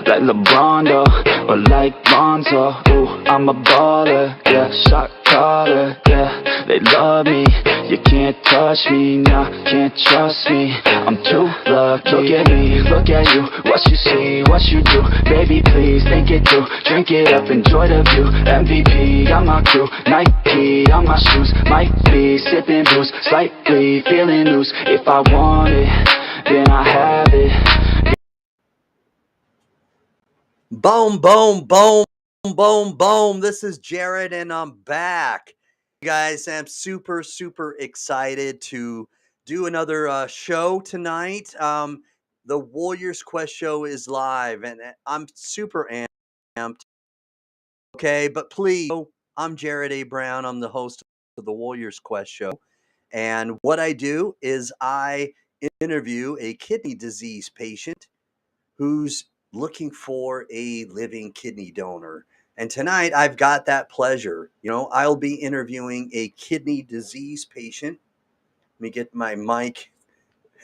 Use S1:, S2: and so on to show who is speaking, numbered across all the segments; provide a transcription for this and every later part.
S1: Like LeBron though, or like Lonzo. Ooh, I'm a baller, yeah, shot caller, yeah. They love me, you can't touch me, nah, can't trust me. I'm too lucky. Look at me, look at you, what you see, what you do. Baby, please think it through, drink it up, enjoy the view. MVP on my crew, Nike on my shoes. Might be sipping booze, slightly feeling loose. If I want it, then I have it.
S2: Boom, boom, boom, boom, boom. This is Jared and I'm back. Guys, I'm super, super excited to do another show tonight. The Warriors Quest show is live and I'm super amped. Okay, but please, I'm Jared A. Brown. I'm the host of the Warriors Quest show. And what I do is I interview a kidney disease patient who's looking for a living kidney donor. And tonight I've got that pleasure. You know, I'll be interviewing a kidney disease patient. Let me get my mic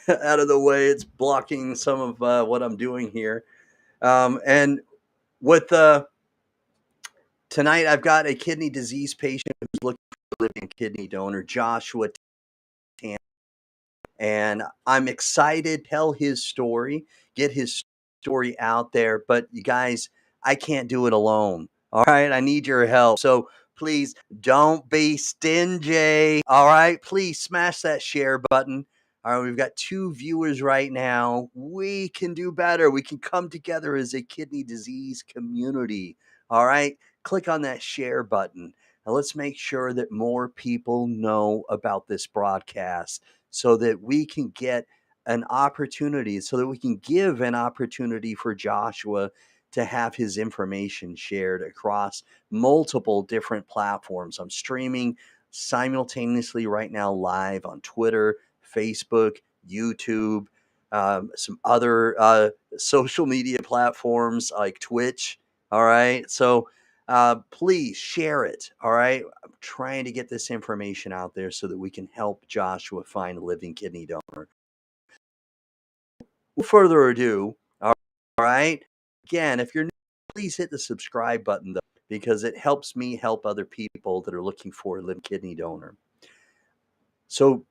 S2: out of the way. It's blocking some of what I'm doing here. And with tonight I've got a kidney disease patient who's looking for a living kidney donor, Joshua Tannen. And I'm excited to tell his story, get his story out there, but you guys, I can't do it alone. All right, I need your help. So please don't be stingy. All right, please smash that share button. All right, we've got 2 viewers right now. We can do better. We can come together as a kidney disease community. All right, click on that share button. Now let's make sure that more people know about this broadcast so that we can get an opportunity, so that we can give an opportunity for Joshua to have his information shared across multiple different platforms. I'm streaming simultaneously right now live on Twitter, Facebook, YouTube, some other social media platforms like Twitch. All right. So please share it. All right. I'm trying to get this information out there so that we can help Joshua find a living kidney donor. No further ado, all right. Again, if you're new, please hit the subscribe button though, because it helps me help other people that are looking for a living kidney donor. So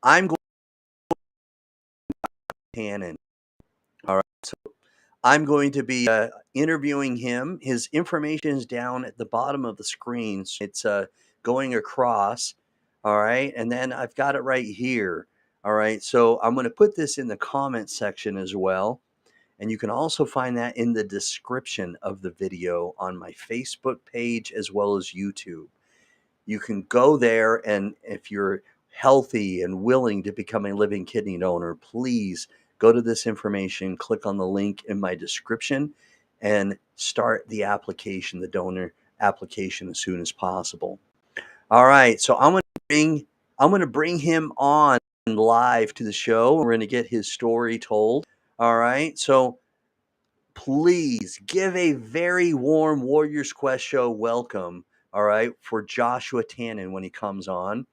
S2: I'm going to Tannen. All right. So I'm going to be interviewing him. His information is down at the bottom of the screen. So it's going across. All right. And then I've got it right here. All right. So I'm going to put this in the comment section as well. And you can also find that in the description of the video on my Facebook page as well as YouTube. You can go there, and if you're healthy and willing to become a living kidney donor, please go to this information, click on the link in my description, and start the application, the donor application, as soon as possible. All right, so I'm going to bring him on live to the show. We're going to get his story told. All right, so please give a very warm Warriors Quest show welcome, all right, for Joshua Tannen when he comes on.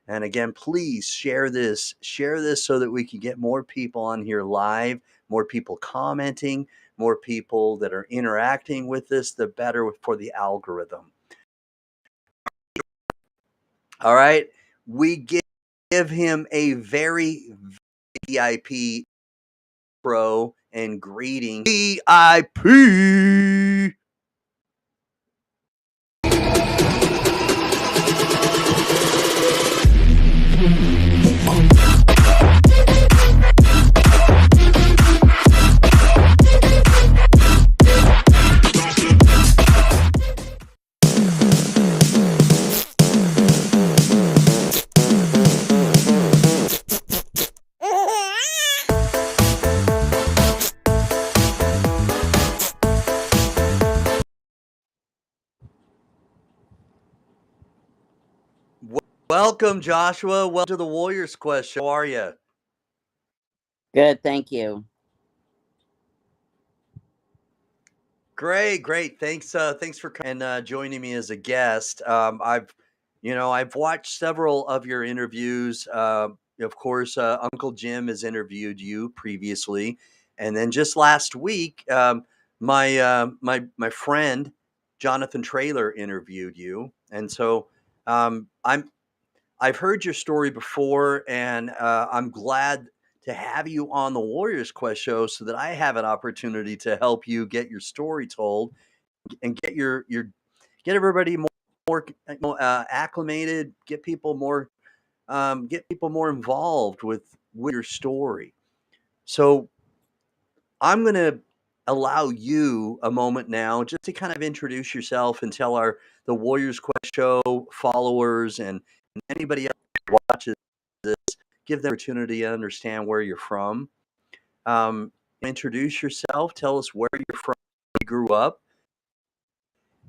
S2: And again, please share this so that we can get more people on here live, more people commenting, more people that are interacting with this, the better for the algorithm. All right, we give him a very VIP pro and greeting. VIP. Welcome, Joshua. Welcome to the Warriors Quest show. How are you?
S3: Good, thank you.
S2: Great, great. Thanks for coming and joining me as a guest. I've watched several of your interviews. Of course, Uncle Jim has interviewed you previously, and then just last week, my friend Jonathan Traylor interviewed you, and so I've heard your story before, and I'm glad to have you on the Warriors Quest show so that I have an opportunity to help you get your story told and get everybody more acclimated, get people more involved with your story. So I'm going to allow you a moment now just to kind of introduce yourself and tell the Warriors Quest show followers and anybody else who watches this, give them an opportunity to understand where you're from. Introduce yourself, tell us where you're from, where you grew up,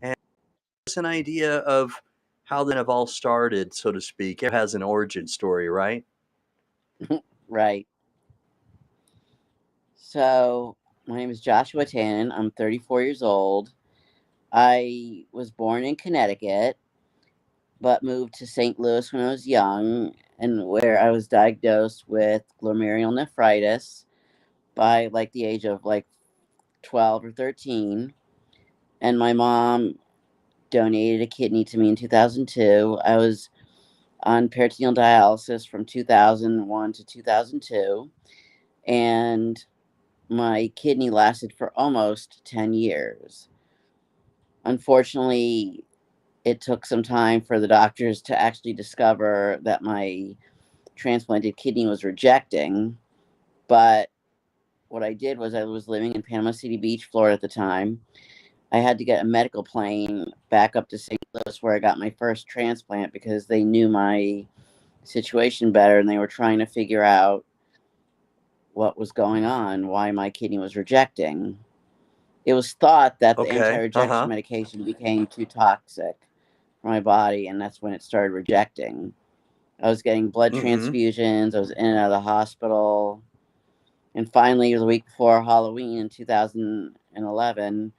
S2: and give us an idea of how then have all started, so to speak. It has an origin story, right?
S3: Right. So, my name is Joshua Tannen. I'm 34 years old. I was born in Connecticut, but moved to St. Louis when I was young, and where I was diagnosed with glomerulonephritis by like the age of like 12 or 13. And my mom donated a kidney to me in 2002. I was on peritoneal dialysis from 2001 to 2002. And my kidney lasted for almost 10 years. Unfortunately, it took some time for the doctors to actually discover that my transplanted kidney was rejecting. But what I did was I was living in Panama City Beach, Florida at the time. I had to get a medical plane back up to St. Louis where I got my first transplant because they knew my situation better and they were trying to figure out what was going on, why my kidney was rejecting. It was thought that the
S2: Okay.
S3: anti-rejection medication became too toxic for my body, and that's when it started rejecting. I was getting blood
S2: Mm-hmm.
S3: transfusions. I was in and out of the hospital. And finally, the week before Halloween in 2011,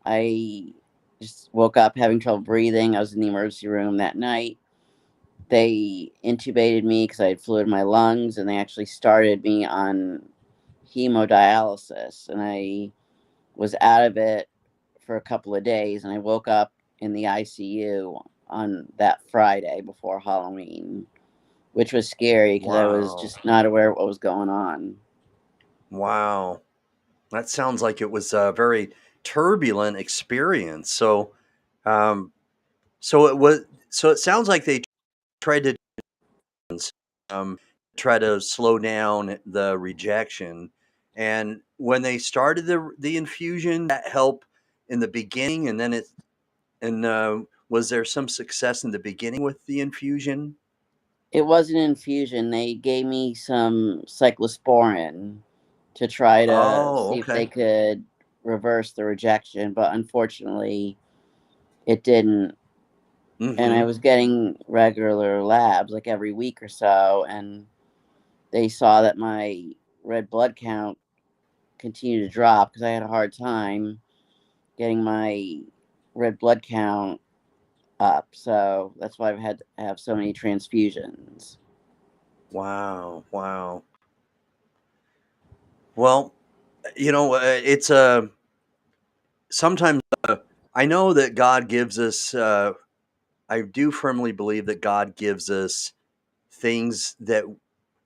S3: I just woke up having trouble breathing. I was in the emergency room that night. They intubated me because I had fluid in my lungs, and they actually started me on hemodialysis. And I was out of it for a couple of days, and I woke up in the ICU on that Friday before Halloween, which was scary because I was
S2: Wow.
S3: just not aware of what was going on.
S2: Wow. That sounds like it was a very turbulent experience. Um, so it was. So it sounds like they tried to um, try to slow down the rejection. And when they started the infusion, that help in the beginning, and then it and was there some success in the beginning with the infusion?
S3: It was an infusion. They gave me some cyclosporin to try to
S2: Oh,
S3: see if they
S2: okay.
S3: could reverse the rejection, but unfortunately, it didn't. And I
S2: Mm-hmm.
S3: was getting regular labs like every week or so, and they saw that my red blood count continued to drop because I had a hard time getting my red blood count up. So that's why I've had to have so many transfusions.
S2: Wow. Wow. Well, it's sometimes I know that God gives us. I do firmly believe that God gives us things that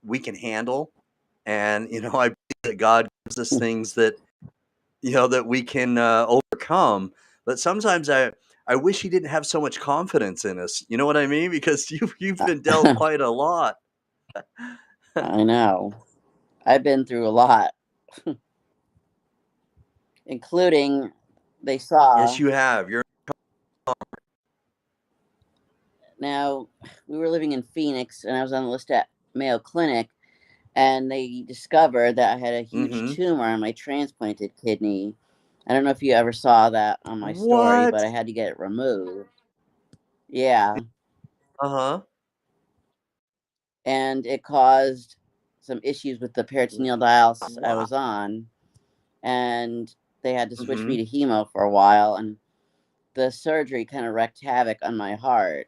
S2: we can handle, and I believe that God gives us things that that we can overcome. But sometimes I wish He didn't have so much confidence in us. You know what I mean? Because you've been dealt quite a lot.
S3: I know. I've been through a lot, including they
S2: Yes,
S3: saw.
S2: you have. You're
S3: Now, we were living in Phoenix, and I was on the list at Mayo Clinic, and they discovered that I had a huge
S2: mm-hmm.
S3: tumor on my transplanted kidney. I don't know if you ever saw that on my story,
S2: What?
S3: but I had to get it removed. Yeah.
S2: Uh huh.
S3: and it caused some issues with the peritoneal dialysis I
S2: Wow.
S3: was on, and they had to switch me
S2: Mm-hmm.
S3: to hemo for a while, and the surgery kind of wreaked havoc on my heart.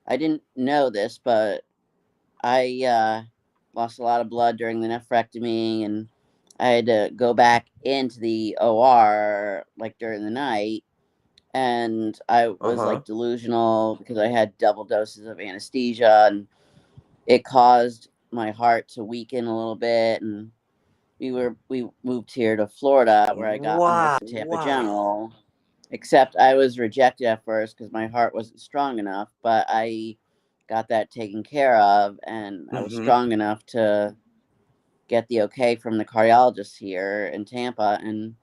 S3: I didn't know this, but I lost a lot of blood during the nephrectomy, and I had to go back into the OR like during the night. And I was
S2: Uh-huh.
S3: like delusional because I had double doses of anesthesia, and it caused my heart to weaken a little bit. And we moved here to Florida where I got enlisted Tampa
S2: Wow.
S3: General. Except I was rejected at first because my heart wasn't strong enough, but I got that taken care of, and I was
S2: Mm-hmm.
S3: strong enough to get the okay from the cardiologist here in Tampa, and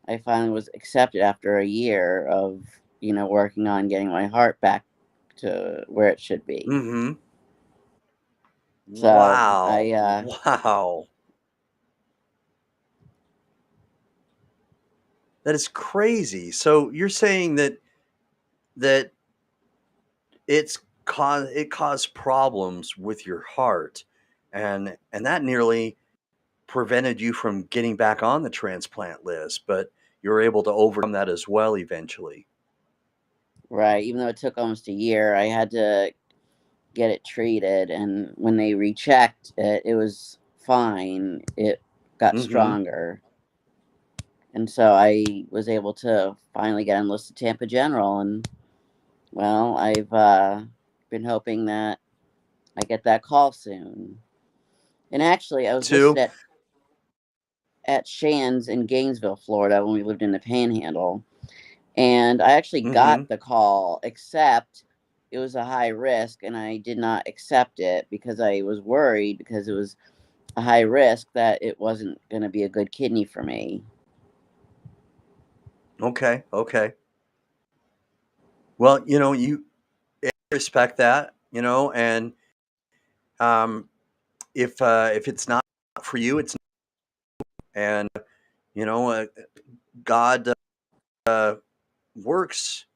S3: I finally was accepted after a year of working on getting my heart back to where it should be.
S2: Mm-hmm.
S3: So
S2: Wow.
S3: I
S2: Wow. That is crazy. So you're saying that it caused problems with your heart, and that nearly prevented you from getting back on the transplant list, but you were able to overcome that as well eventually.
S3: right, even though it took almost a year, I had to get it treated, and when they rechecked it, it was fine. It got
S2: Mm-hmm.
S3: stronger, and so I was able to finally get enlisted Tampa General, and well, I've been hoping that I get that call soon. And actually, I was listed
S2: Two.
S3: at Shands in Gainesville, Florida, when we lived in the Panhandle, and I actually got
S2: Mm-hmm.
S3: the call, except it was a high risk, and I did not accept it because I was worried because it was a high risk that it wasn't going to be a good kidney for me.
S2: Okay. Okay. Well, you respect that, and um, if it's not for you, it's not. And God works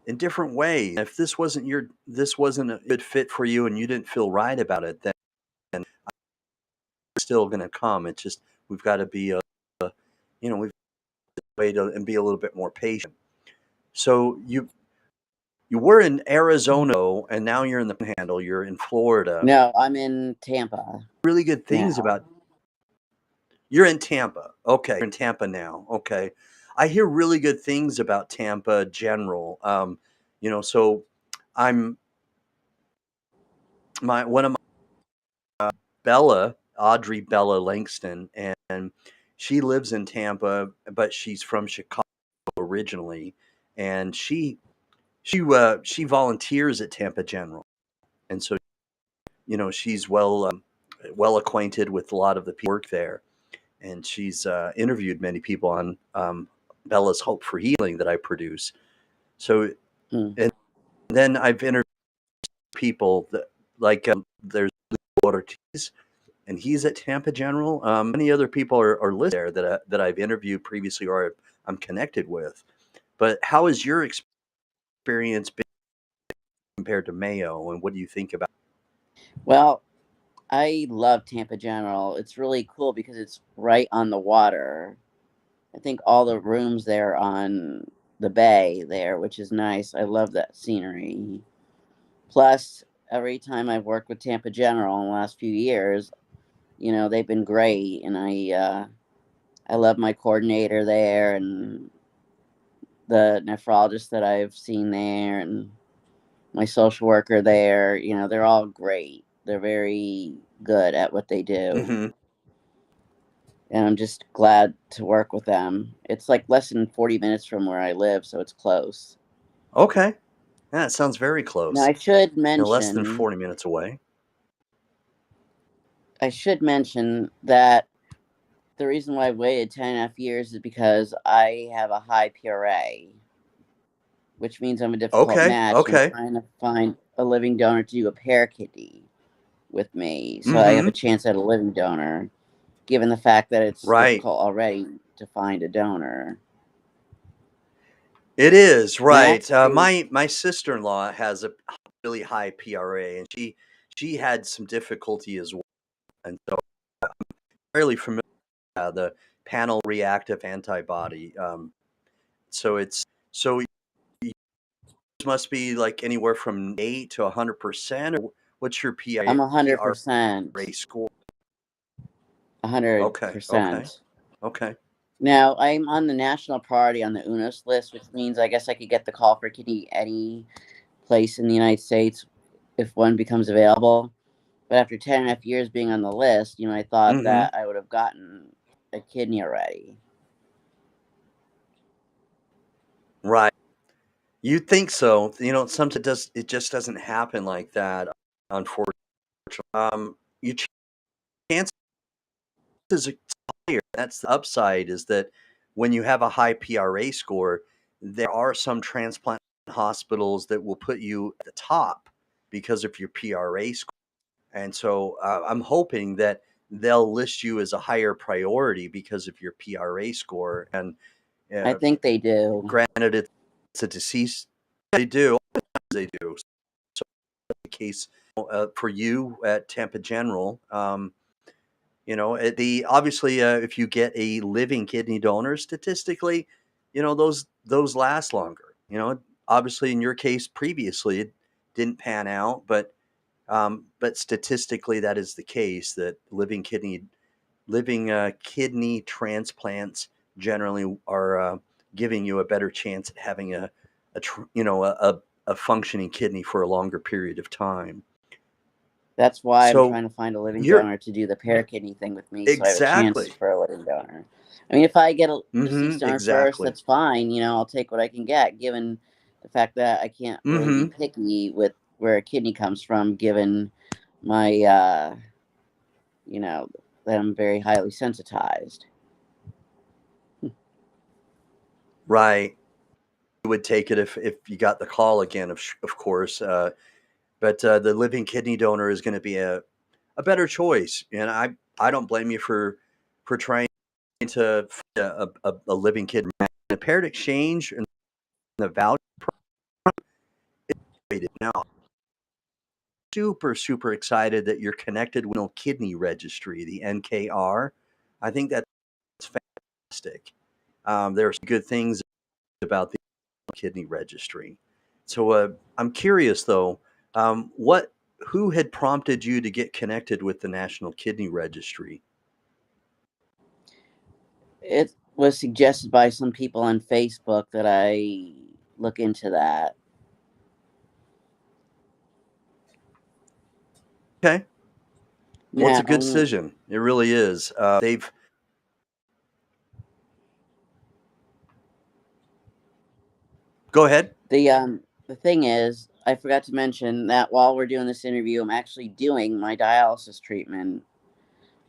S2: in different ways. If this wasn't a good fit for you, and you didn't feel right about it, then it's still going to come. It's just we've got to be we've wait and be a little bit more patient. So you were in Arizona, and now you're in the Panhandle. You're in Florida.
S3: No, I'm in Tampa
S2: Really good things
S3: now.
S2: about you're in Tampa. Okay, you're in Tampa now. Okay, I hear really good things about Tampa General. So I'm my one of my Bella Audrey Bella Langston, and she lives in Tampa, but she's from Chicago originally, and she volunteers at Tampa General, and so she's well acquainted with a lot of the people who work there, and she's interviewed many people on Bella's Hope for Healing that I produce. So
S3: Hmm.
S2: and then I've interviewed people that like there's Ortiz, and he's at Tampa General. Many other people are listed there that I've interviewed previously or I'm connected with. But how has your experience been compared to Mayo, and what do you think about?
S3: Well, I love Tampa General. It's really cool because it's right on the water. I think all the rooms there on the bay there, which is nice. I love that scenery. Plus, every time I've worked with Tampa General in the last few years, they've been great, and I love my coordinator there and the nephrologist that I've seen there and my social worker there. They're all great. They're very good at what they do.
S2: Hmm.
S3: And I'm just glad to work with them. It's like less than 40 minutes from where I live, so it's close.
S2: Okay, yeah, it sounds very
S3: Now,
S2: close. Less than 40 minutes away.
S3: I should mention that the reason why I waited 10.5 years is because I have a high PRA, which means I'm a difficult
S2: Okay,
S3: match, and I'm
S2: okay.
S3: trying to find a living donor to do a pair kidney with me, so I have a
S2: Mm-hmm.
S3: chance at a living donor, given the fact that it's
S2: Right.
S3: difficult already to find a donor.
S2: It is
S3: And
S2: right.
S3: actually,
S2: My sister in law has a really high PRA, and she had some difficulty as well, and so I'm fairly familiar with the panel reactive antibody. So it's so yours must be like anywhere from 8 to 100%. Or what's your
S3: I'm
S2: PRA
S3: 100%.
S2: score? Okay, okay,
S3: 100%.
S2: okay.
S3: Now, I'm on the national priority on the UNOS list, which means I guess I could get the call for kidney any place in the United States if one becomes available. But after 10.5 years being on the list, I thought
S2: Mm-hmm.
S3: that I would have gotten a kidney already.
S2: Right. You'd think so. Sometimes it just doesn't happen like that, unfortunately. Your chances are higher. That's the upside, is that when you have a high PRA score, there are some transplant hospitals that will put you at the top because of your PRA score. And so I'm hoping that they'll list you as a higher priority because of your PRA score. And
S3: I
S2: uh,
S3: think they do.
S2: granted, it's a deceased. They do. They do. So the case for you at Tampa General, the obviously if you get a living kidney donor, statistically, those last longer. Obviously in your case previously it didn't pan out, but statistically that is the case, that living kidney transplants generally are giving you a better chance at having a functioning kidney for a longer period of time.
S3: That's why I'm
S2: So
S3: trying to find a living
S2: you're
S3: donor to do the pair kidney thing with me, so I have a chance
S2: exactly.
S3: for a living donor. I mean, if I get a deceased donor first,
S2: Exactly.
S3: that's fine. I'll take what I can get, given the fact that I can't really be
S2: Mm-hmm.
S3: picky with where a kidney comes from, given my, that I'm very highly sensitized.
S2: Right. You would take it if you got the call again, of course. But the living kidney donor is going to be a better choice, and I don't blame you for trying to find a living kidney. The paired exchange and the value is now. Super super excited that you're connected with the Kidney Registry, the NKR. I think that's fantastic. There are some good things about the Kidney Registry. So I'm curious though, what who had prompted you to get connected with the National Kidney Registry?
S3: It was suggested by some people on Facebook that I look into that.
S2: Okay, well, it's a good
S3: Now,
S2: decision. It really is. They've Go ahead.
S3: the thing is, I forgot to mention that while we're doing this interview, I'm actually doing my dialysis treatment.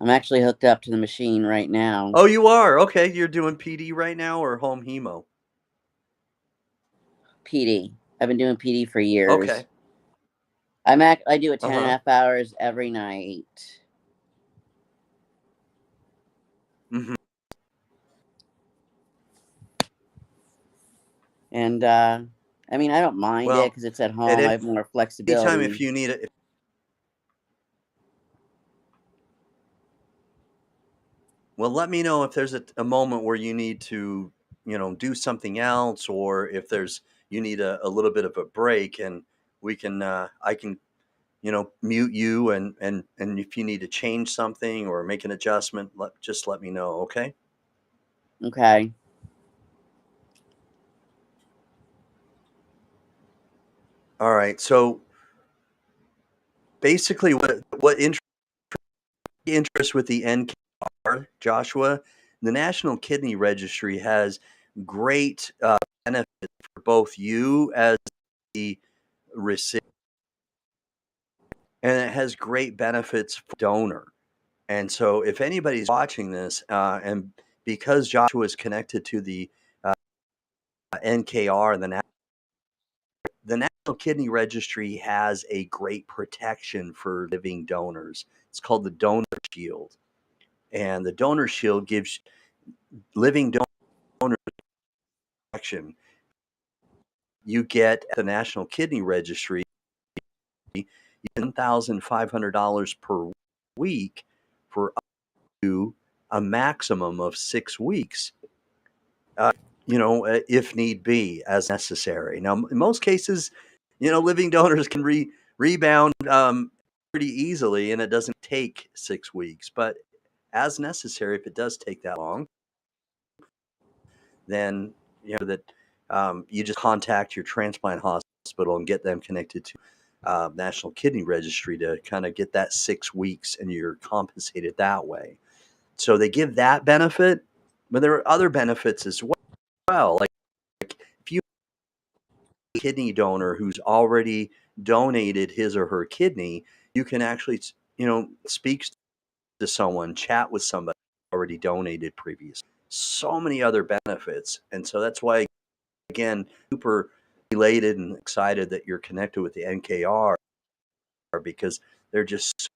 S3: I'm actually hooked up to the machine right now.
S2: Oh, you are? Okay, you're doing PD right now or home hemo?
S3: PD. I've been doing PD for years.
S2: Okay.
S3: I do it
S2: Uh
S3: 10 and a
S2: huh.
S3: half hours every night.
S2: Hmm.
S3: And I mean, I don't mind it
S2: Well,
S3: because it's at
S2: at
S3: home. I
S2: any
S3: have more
S2: time if
S3: flexibility.
S2: you need it, well, let me know if there's a moment where you need to, do something else, or if you need a little bit of a break, and I can, mute you, and if you need to change something or make an adjustment, just let me know. Okay.
S3: Okay.
S2: All right. So basically, what interest with the NKR, Joshua, the National Kidney Registry has great benefits for both you as the recipient, and it has great benefits for donor. And so, if anybody's watching this, and because Joshua is connected to the NKR, the National Kidney Registry has a great protection for living donors. It's called the Donor Shield, and the Donor Shield gives living donors protection. You get at the National Kidney Registry, $1,500 per week for up to a maximum of 6 weeks, if need be, as necessary. Now, in most cases, living donors can rebound pretty easily, and it doesn't take 6 weeks. But as necessary, if it does take that long, then that you just contact your transplant hospital and get them connected to National Kidney Registry to kind of get that 6 weeks, and you're compensated that way. So they give that benefit, but there are other benefits as well. Like if you have a kidney donor who's already donated his or her kidney, you can actually, speak to someone, chat with somebody already donated previously. So many other benefits. And so that's why, again, super elated and excited that you're connected with the NKR, because they're just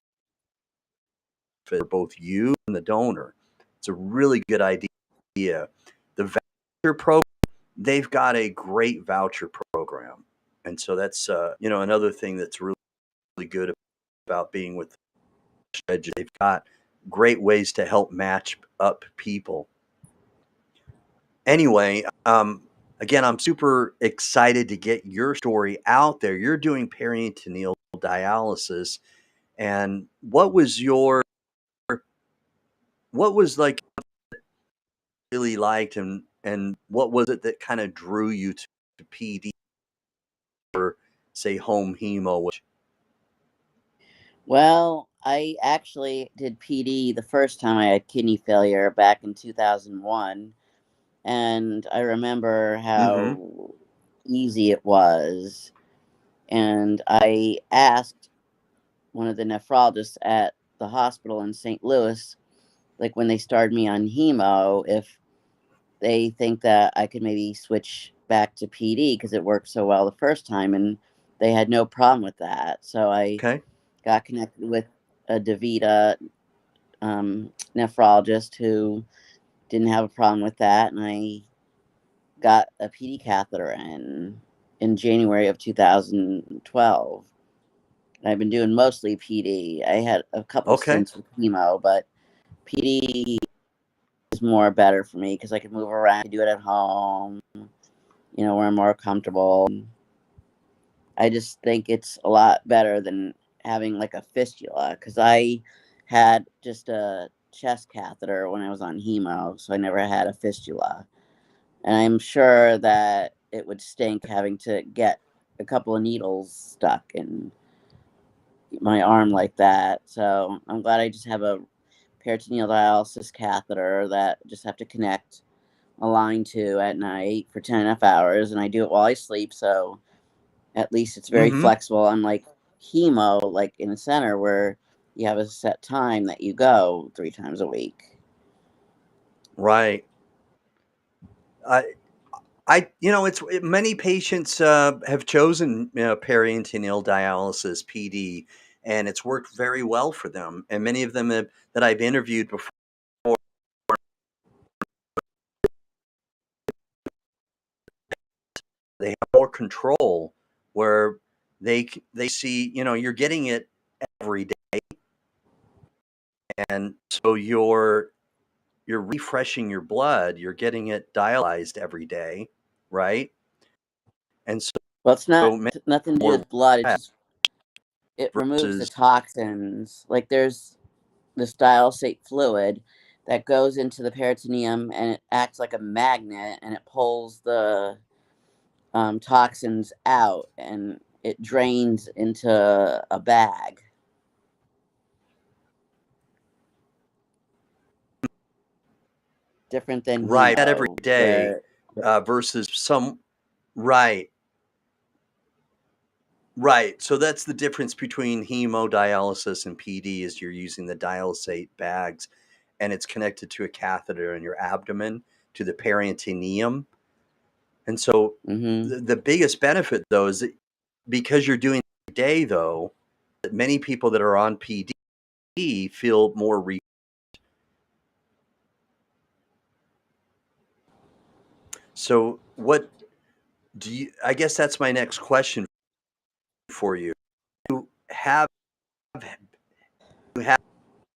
S2: for both you and the donor. It's a really good idea. The voucher program, they've got a great voucher program. And so that's, another thing that's really, really good about being with the they've got great ways to help match up people. Anyway, again, I'm super excited to get your story out there. You're doing peritoneal dialysis, and what was like really liked, and what was it that kind of drew you to PD or say home hemo?
S3: Well, I actually did PD the first time I had kidney failure back in 2001. And I remember
S2: Mm-hmm.
S3: how easy it was. And I asked one of the nephrologists at the hospital in St. Louis, like when they started me on hemo, if they think that I could maybe switch back to PD because it worked so well the first time. And they had no problem with that. So I
S2: Okay.
S3: got connected with a DaVita nephrologist who didn't have a problem with that. And I got a PD catheter in January of 2012. I've been doing mostly PD. I had a couple
S2: Okay.
S3: stints with chemo, but PD is more better for me because I can move around, do it at home, where I'm more comfortable. I just think it's a lot better than having like a fistula because I had just a chest catheter when I was on hemo, so I never had a fistula. And I'm sure that it would stink having to get a couple of needles stuck in my arm like that. So I'm glad I just have a peritoneal dialysis catheter that I just have to connect a line to at night for 10.5 hours. And I do it while I sleep. So at least it's very
S2: Mm-hmm.
S3: flexible, unlike hemo, like in a center where you have a set time that you go 3 times a week.
S2: Right. Many patients have chosen peritoneal dialysis (PD), and it's worked very well for them. And many of them that I've interviewed before, they have more control, where they see you're getting it every day, and so you're refreshing your blood. You're getting it dialyzed every day, right? And
S3: Well, it's not
S2: so many
S3: nothing to do
S2: more
S3: with blood. It removes the
S2: versus
S3: toxins. Like there's this dialysate fluid that goes into the peritoneum and it acts like a magnet and it pulls the toxins out and it drains into a bag. Different than
S2: right that every
S3: hemo,
S2: day
S3: where
S2: versus some right. Right. So that's the difference between hemodialysis and PD is you're using the dialysate bags, and it's connected to a catheter in your abdomen to the peritoneum. And so
S3: mm-hmm.
S2: the biggest benefit though is that because you're doing it every day though, that many people that are on PD feel more so what do you I guess that's my next question for you. have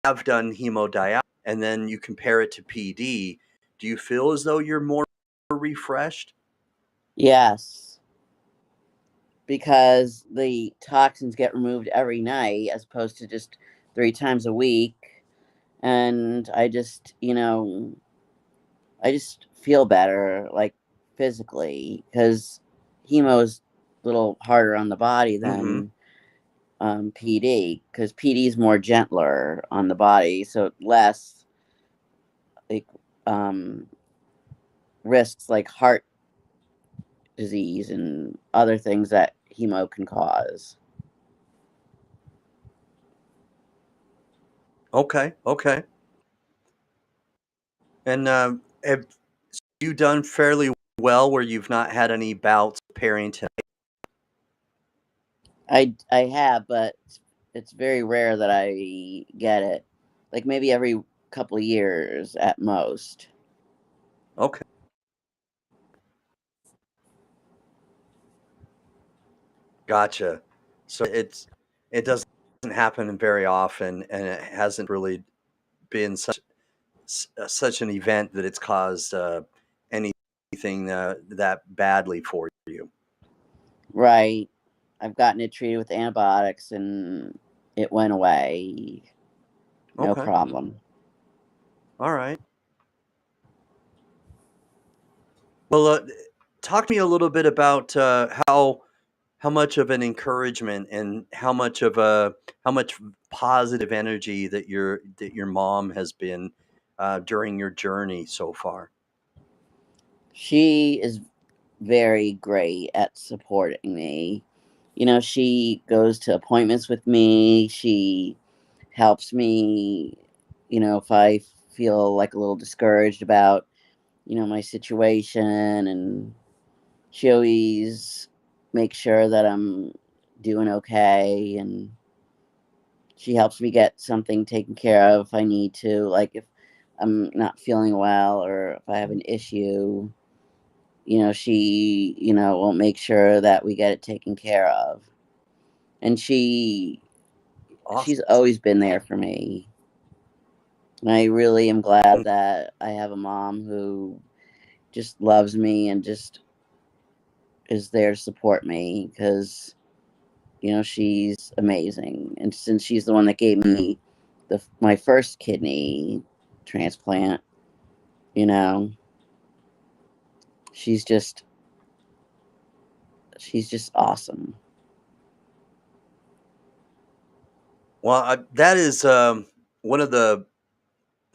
S2: have done hemodialysis and then you compare it to PD, do you feel as though you're more refreshed?
S3: Yes, because the toxins get removed every night as opposed to just 3 times a week. And I just feel better, like physically, because hemo is a little harder on the body
S2: Mm-hmm.
S3: than PD, because PD is more gentler on the body, so less like um, risks like heart disease and other things that hemo can cause.
S2: Okay. Okay. And have you done fairly well where you've not had any bouts of peritonitis?
S3: I have, but it's very rare that I get it. Like maybe every couple of years at most.
S2: Okay. Gotcha. So it doesn't happen very often, and it hasn't really been such an event that it's caused anything that badly for you.
S3: Right. I've gotten it treated with antibiotics and it went away. No
S2: Okay.
S3: problem.
S2: All right. Well, talk to me a little bit about how much of an encouragement and how much positive energy that your mom has been during your journey so far.
S3: She is very great at supporting me. She goes to appointments with me. She helps me, if I feel like a little discouraged about, my situation. And she always makes sure that I'm doing okay. And she helps me get something taken care of if I need to, like if I'm not feeling well or if I have an issue. She, will make sure that we get it taken care of. And she's
S2: Awesome.
S3: always been there for me. And I really am glad that I have a mom who just loves me and just is there to support me because, she's amazing. And since she's the one that gave me my first kidney transplant, you know, she's just she's just awesome.
S2: Well, that is one of the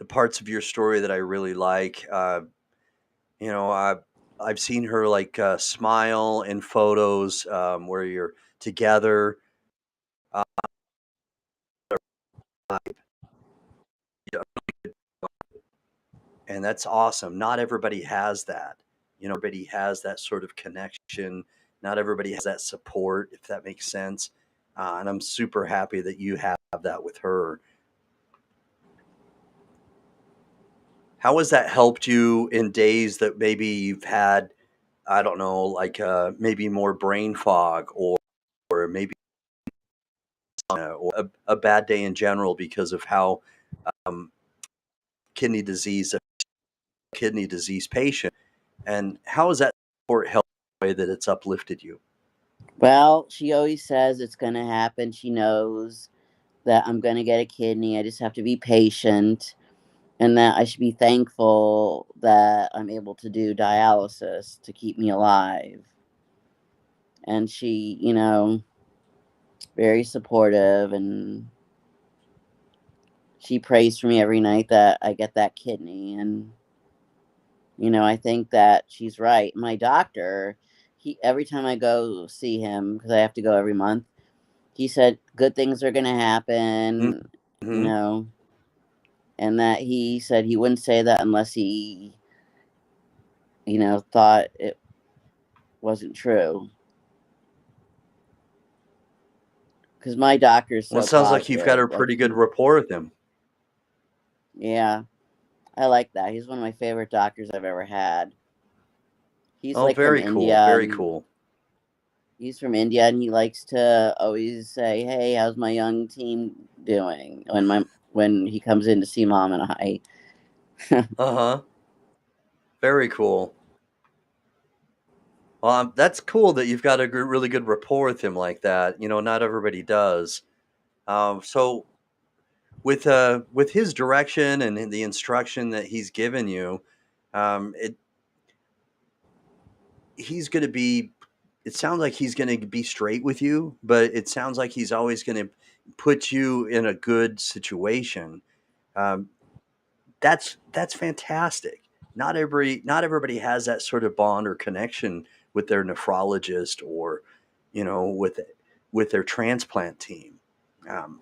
S2: parts of your story that I really like. You know, I've seen her like smile in photos where you're together. Uh, and that's awesome. Not everybody has that. You know, everybody has that sort of connection. Not everybody has that support, if that makes sense. And I'm super happy that you have that with her. How has that helped you in days that maybe you've had, I don't know, like maybe more brain fog or maybe or a bad day in general because of how um, kidney disease, a kidney disease patient, and how has that support helped the way that it's uplifted you?
S3: Well, she always says it's going to happen. She knows that I'm going to get a kidney. I just have to be patient and that I should be thankful that I'm able to do dialysis to keep me alive. And she, very supportive, and she prays for me every night that I get that kidney. And I think that she's right. My doctor, he every time I go see him, because I have to go every month, he said good things are going to happen, you
S2: Mm-hmm.
S3: know, and that he said he wouldn't say that unless he, thought it wasn't true. Because my doctor is
S2: Well, it
S3: so
S2: sounds like you've got
S3: positive.
S2: a
S3: Like
S2: pretty good rapport with him.
S3: yeah, I like that. He's one of my favorite doctors I've ever had. He's
S2: Oh,
S3: like from
S2: very
S3: India,
S2: cool. Very
S3: and
S2: cool.
S3: he's from India, and he likes to always say, "Hey, how's my young team doing?" When he comes in to see Mom and I.
S2: Uh-huh. Very cool. Well, that's cool that you've got a really good rapport with him like that. Not everybody does. So with his direction and the instruction that he's given you, it he's going to be. It sounds like he's going to be straight with you, but it sounds like he's always going to put you in a good situation. Um, that's fantastic. Not everybody has that sort of bond or connection with their nephrologist or with their transplant team. Um,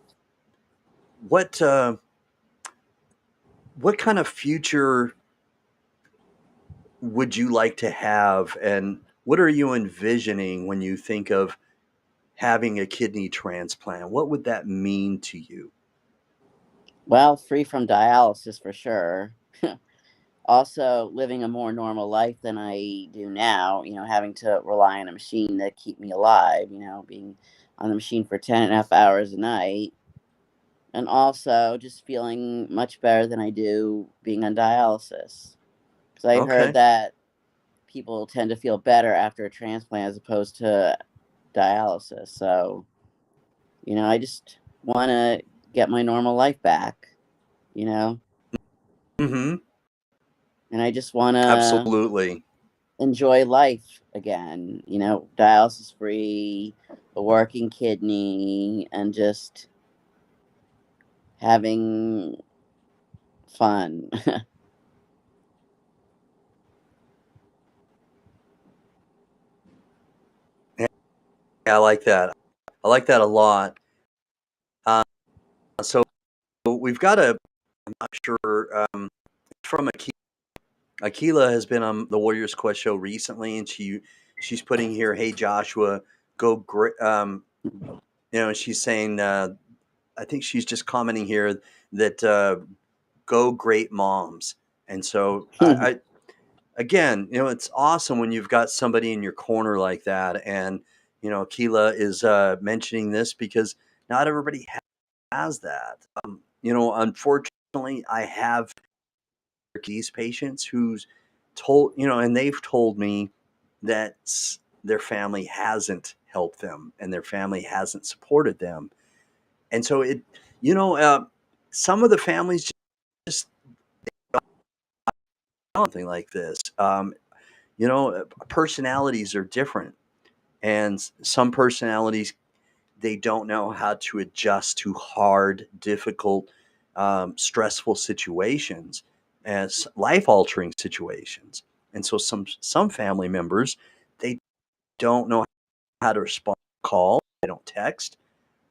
S2: what what kind of future would you like to have, and what are you envisioning when you think of having a kidney transplant? What would that mean to you?
S3: Well, free from dialysis for sure. Also, living a more normal life than I do now, having to rely on a machine to keep me alive, being on the machine for 10 and a half hours a night. And also just feeling much better than I do being on dialysis. Because I heard
S2: Okay.
S3: that people tend to feel better after a transplant as opposed to dialysis. So, I just want to get my normal life back, you know,
S2: Mm-hmm.
S3: and I just want to
S2: Absolutely.
S3: enjoy life again, dialysis free, a working kidney, and just having fun.
S2: Yeah, I like that. I like that a lot. Uh, so we've got a, I'm not sure, from Akila. Akila has been on the Warriors Quest show recently, and she's putting here, "Hey Joshua, go great." She's saying, I think she's just commenting here that go great moms. And so I again, it's awesome when you've got somebody in your corner like that. And Akila is mentioning this because not everybody has that. Unfortunately, I have these patients who's and they've told me that their family hasn't helped them and their family hasn't supported them. And so some of the families just something like this. Personalities are different, and some personalities, they don't know how to adjust to hard, difficult, stressful situations, as life altering situations. And so some family members, they don't know how to respond to call, they don't text,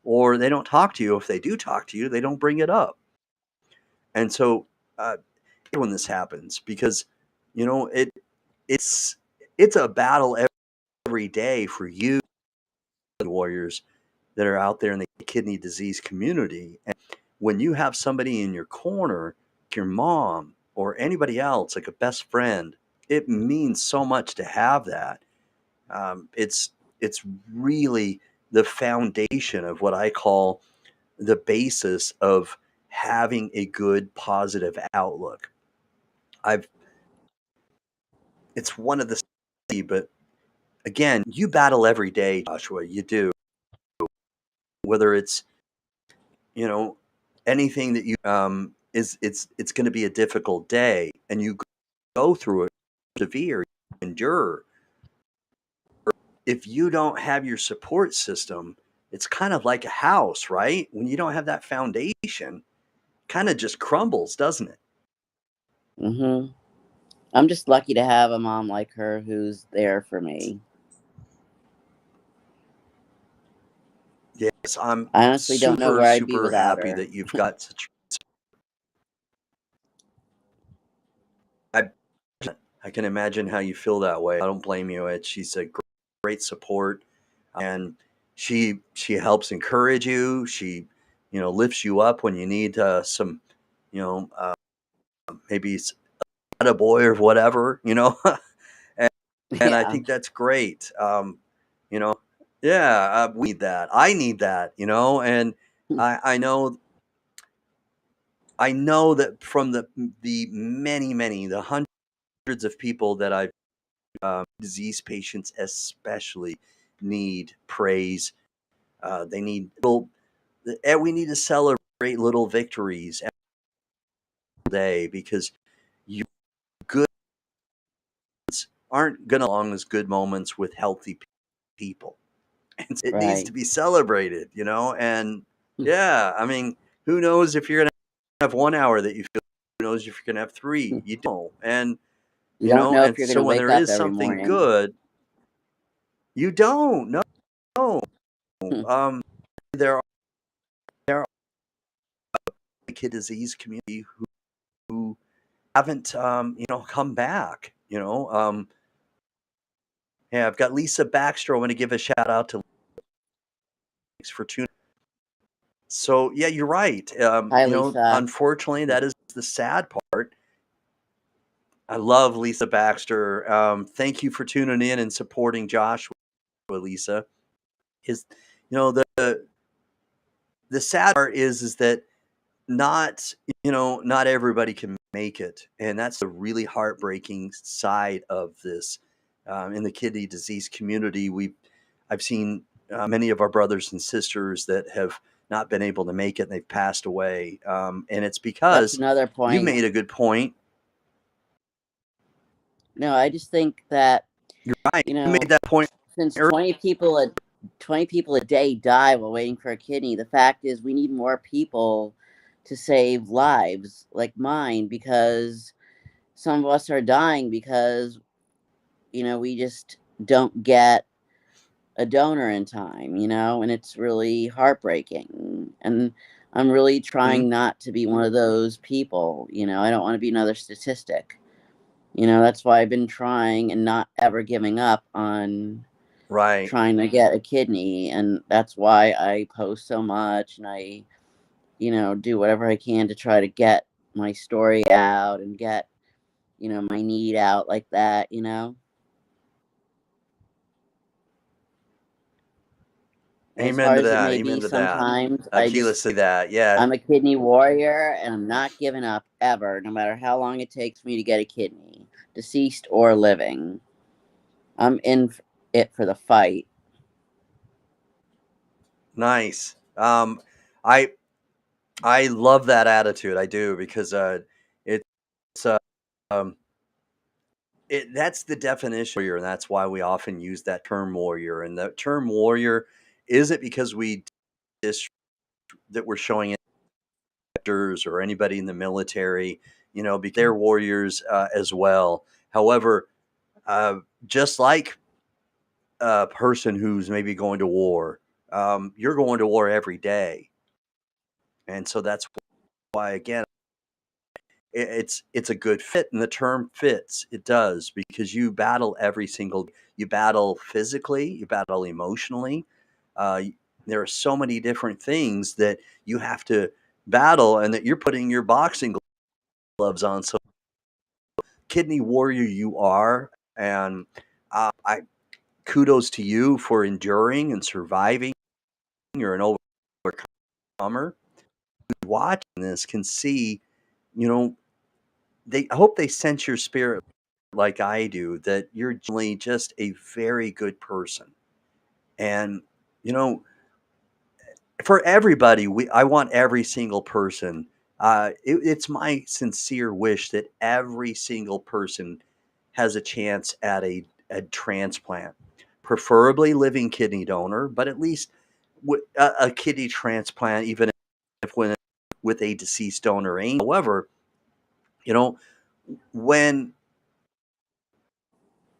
S2: or they don't talk to you. If they do talk to you, they don't bring it up. And so uh, when this happens, because it's it's a battle every day for you warriors that are out there in the kidney disease community. And when you have somebody in your corner, like your mom or anybody else, like a best friend, it means so much to have that. It's really the foundation of what I call the basis of having a good positive outlook. I've It's one of the, but again, you battle every day, Joshua. You do, whether it's you know anything that you is it's going to be a difficult day, and you go through it, severe, endure. If you don't have your support system, it's kind of like a house, right? When you don't have that foundation, kind of just crumbles, doesn't it?
S3: hmm I'm just lucky to have a mom like her who's there for me.
S2: Yes, I'm
S3: I honestly don't know
S2: super,
S3: where I'd be
S2: super
S3: without
S2: happy
S3: her.
S2: that you've got such. I, I can imagine how you feel that way. I don't blame you. She's a great support, and she helps encourage you. She, lifts you up when you need some, you know, uh, maybe a boy or whatever, and I
S3: Yeah.
S2: think that's great. You know, Yeah, we need that. I need that, and I know that from the many, the hundreds of people that I've disease patients especially need praise. They need and we need to celebrate little victories every day, because your goods aren't going to along as good moments with healthy people. And it needs
S3: Right.
S2: to be celebrated, and yeah, I mean, who knows if you're going to have 1 hour that you feel, who knows if you're going to have three, you don't. And,
S3: You don't know if
S2: and
S3: you're going to
S2: so when
S3: wake
S2: there
S3: up
S2: is
S3: every
S2: something
S3: morning.
S2: good, you don't know. Um, there are the kid disease community who haven't, come back, yeah, I've got Lisa Baxter. I want to give a shout out to Lex for tuning. So yeah, you're right.
S3: Hi, Lisa.
S2: Unfortunately, that is the sad part. I love Lisa Baxter. Thank you for tuning in and supporting Joshua, Lisa. Is the sad part is that not not everybody can make it, and that's the really heartbreaking side of this. In the kidney disease community, I've seen many of our brothers and sisters that have not been able to make it, and they've passed away, and it's
S3: That's
S2: because
S3: another
S2: you
S3: point.
S2: made a good point.
S3: No, I just think that,
S2: You're right.
S3: you
S2: You made
S3: know,
S2: that point
S3: since
S2: earlier.
S3: 20 people a day die while waiting for a kidney, the fact is we need more people to save lives like mine, because some of us are dying because we just don't get a donor in time, and it's really heartbreaking. And I'm really
S2: Mhm.
S3: trying not to be one of those people. I don't want to be another statistic. That's why I've been trying and not ever giving up on
S2: Right.
S3: trying to get a kidney. And that's why I post so much, and I, do whatever I can to try to get my story out and get, my need out like that. As
S2: Amen
S3: hard
S2: to
S3: as it
S2: that.
S3: may be
S2: Amen to that.
S3: sometimes,
S2: Keela say that. Yeah.
S3: I'm a kidney warrior, and I'm not giving up ever, no matter how long it takes me to get a kidney, deceased or living. I'm in it for the fight.
S2: Nice. I I love that attitude. I do, because it's uh, um, that's the definition of warrior, and that's why we often use that term warrior. And the term warrior isn't because we dis- that we're showing actors or anybody in the military, because they're warriors as well. However, uh, just like a person who's maybe going to war, you're going to war every day, and so that's why, again, it's a good fit, and the term fits. It does, because you battle every single. You battle physically, you battle emotionally. Uh, there are so many different things that you have to battle, and that you're putting your boxing gloves on. So, kidney warrior, you are, and I kudos to you for enduring and surviving. You're an overcomer. Watching this can see, you know, I hope they sense your spirit like I do, that you're generally just a very good person. And, you know, for everybody, I want every single person. It's my sincere wish that every single person has a chance at a transplant, preferably living kidney donor, but at least a kidney transplant, even if when with a deceased donor. However, you know, when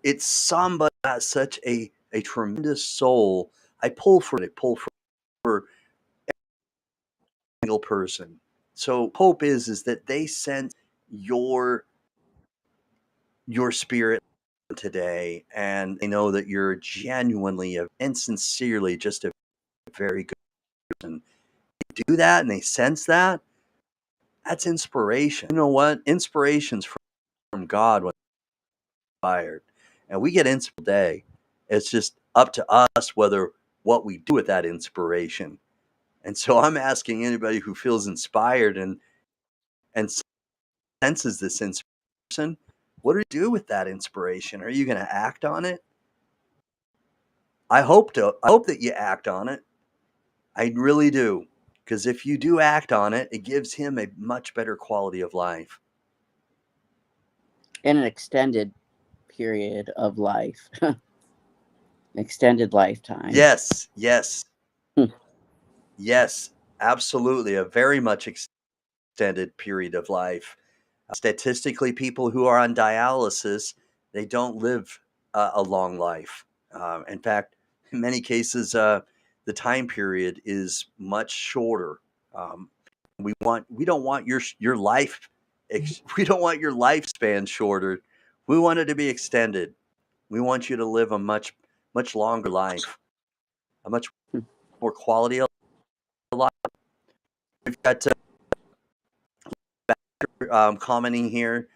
S2: it's somebody that has such a tremendous soul, I pull for it. I pull for single person. So hope is that they sense your your spirit today, and they know that you're genuinely and sincerely just a very good person. They do that, and they sense that. That's inspiration. You know what? Inspiration's from God when inspired, and we get inspired day. It's just up to us whether what we do with that inspiration. And so I'm asking anybody who feels inspired and senses this inspiration, what do you do with that inspiration? Are you going to act on it? I hope that you act on it. I really do. Because if you do act on it, it gives him a much better quality of life.
S3: In an extended period of life. Extended lifetime.
S2: Yes, yes, yes, absolutely. A very much extended period of life. Statistically, people who are on dialysis, they don't live a long life. In fact, in many cases, the time period is much shorter. Um, we don't want your life we don't want your lifespan shorter. We want it to be extended. We want you to live a much longer life, a much more quality of life. We've got commenting here.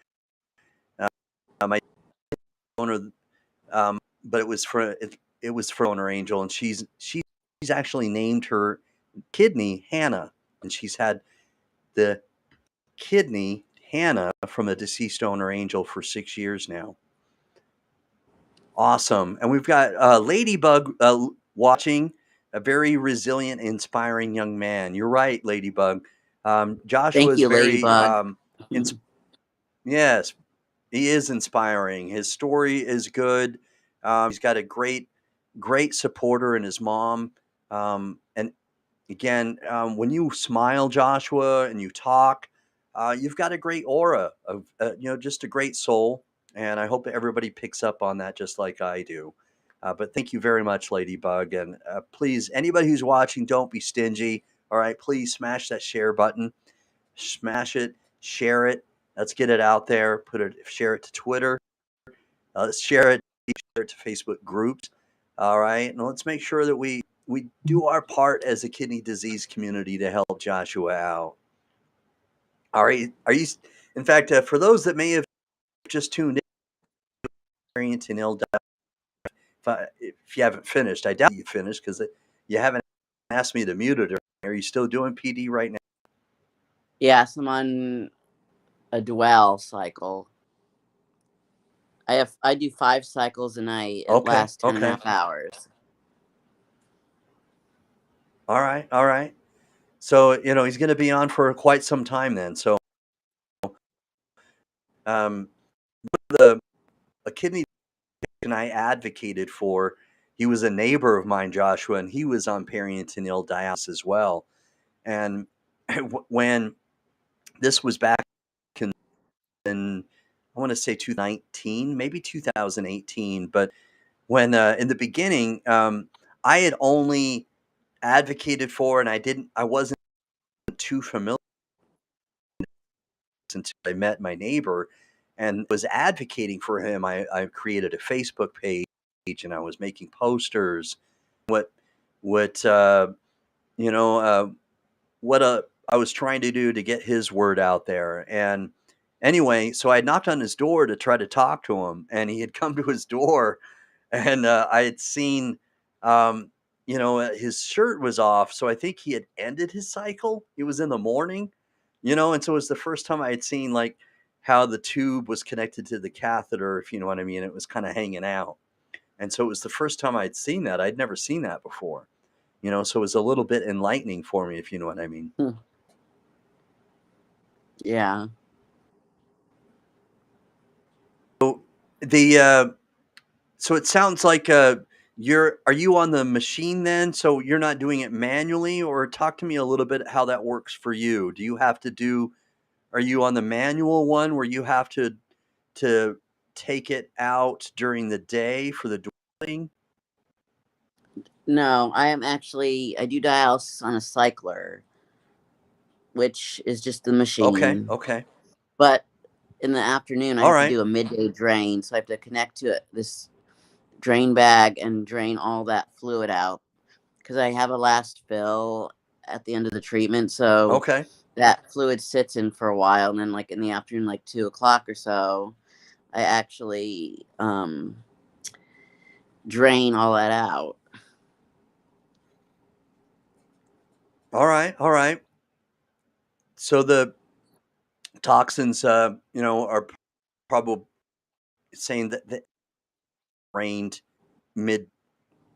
S2: My owner, but it was for owner Angel, and she's actually named her kidney Hannah, and she's had the kidney Hannah from a deceased owner Angel for 6 years now. Awesome. And we've got Ladybug watching, a very resilient, inspiring young man. You're right, Ladybug. Joshua
S3: Thank
S2: is
S3: you,
S2: very
S3: Ladybug.
S2: yes, he is inspiring. His story is good. He's got a great supporter in his mom. And again, when you smile, Joshua, and you talk, you've got a great aura of, just a great soul. And I hope everybody picks up on that just like I do. But thank you very much, Ladybug. And please, anybody who's watching, don't be stingy. All right, please smash that share button. Smash it, share it. Let's get it out there. Share it to Twitter. Let's share it to Facebook groups. All right, and let's make sure that we do our part as a kidney disease community to help Joshua out. All right, in fact, for those that may have just tuned in, Barrington Ill, if you haven't finished, I doubt you finished because you haven't asked me to mute it. Are you still doing PD right now?
S3: Yes, I'm on a dwell cycle. I do 5 cycles a night. It lasts 10 and a half hours.
S2: All right. So, he's going to be on for quite some time then. So, a kidney patient I advocated for, he was a neighbor of mine, Joshua, and he was on peritoneal dialysis as well. And when this was back in I want to say 2019, maybe 2018, but when in the beginning, I had only advocated for, and I wasn't too familiar until I met my neighbor and was advocating for him. I created a Facebook page and I was making posters. What you know what I was trying to do to get his word out there. And anyway, so I knocked on his door to try to talk to him, and he had come to his door, and I had seen, his shirt was off, so I think he had ended his cycle. It was in the morning, and so it was the first time I had seen like how the tube was connected to the catheter, if you know what I mean. It was kind of hanging out, and so it was the first time I'd seen that. I'd never seen that before, so it was a little bit enlightening for me, if you know what I mean.
S3: Yeah.
S2: So so it sounds like are you on the machine then? So you're not doing it manually, or talk to me a little bit how that works for you. Are you on the manual one where you have to take it out during the day for the dwelling?
S3: No, I do dialysis on a cycler, which is just the machine.
S2: Okay.
S3: But in the afternoon, I
S2: All
S3: have to
S2: right.
S3: do a midday drain. So I have to connect to this drain bag and drain all that fluid out because I have a last fill at the end of the treatment. So
S2: Okay.
S3: that fluid sits in for a while. And then like in the afternoon, like 2 o'clock or so, I actually drain all that out.
S2: All right. All right. So the toxins, are probably saying that rained mid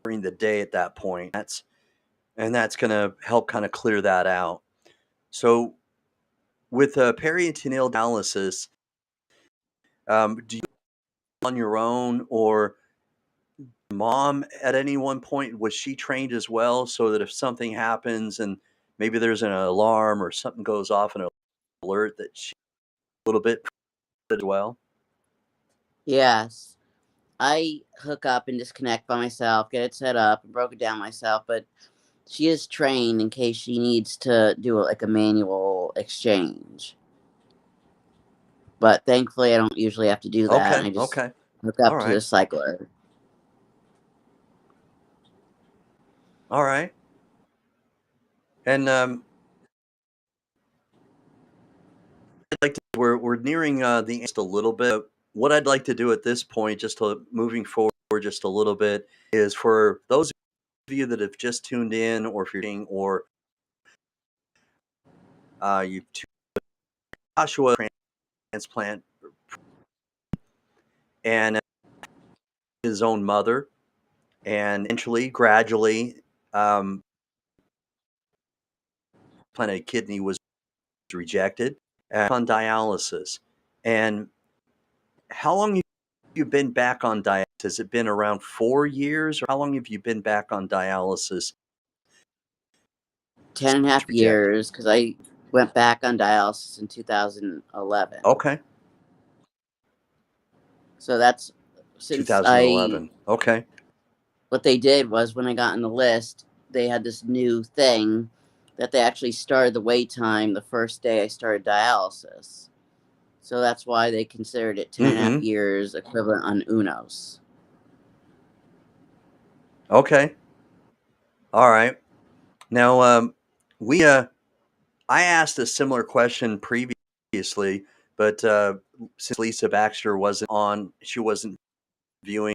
S2: during the day at that point. That's going to help kind of clear that out. So with peritoneal dialysis, do you on your own, or mom at any one point, was she trained as well, so that if something happens and maybe there's an alarm or something goes off, an alert, that she a little bit as well?
S3: Yes. I hook up and disconnect by myself, get it set up, and broke it down myself, but she is trained in case she needs to do like a manual exchange. But thankfully, I don't usually have to do that.
S2: Okay.
S3: I just
S2: Okay.
S3: hook
S2: All
S3: up to
S2: right.
S3: the cycler.
S2: All right. And I'd like to, we're nearing the end a little bit. What I'd like to do at this point, just to moving forward just a little bit, is for those of you that have just tuned in, or if you're or you've Joshua transplant and his own mother, and eventually, gradually, planted kidney was rejected on dialysis. And how long have you been back on dialysis? Has it been around 4 years, or how long have you been back on dialysis?
S3: 10 and a half
S2: Rejected.
S3: years because I went back on dialysis in 2011.
S2: Okay.
S3: So that's since
S2: 2011. Okay.
S3: what they did was when I got on the list, they had this new thing that they actually started the wait time the first day I started dialysis. So that's why they considered it 10 and a half
S2: Mm-hmm.
S3: years equivalent on UNOS.
S2: Okay. All right. Now, we I asked a similar question previously, but since Lisa Baxter wasn't on, she wasn't viewing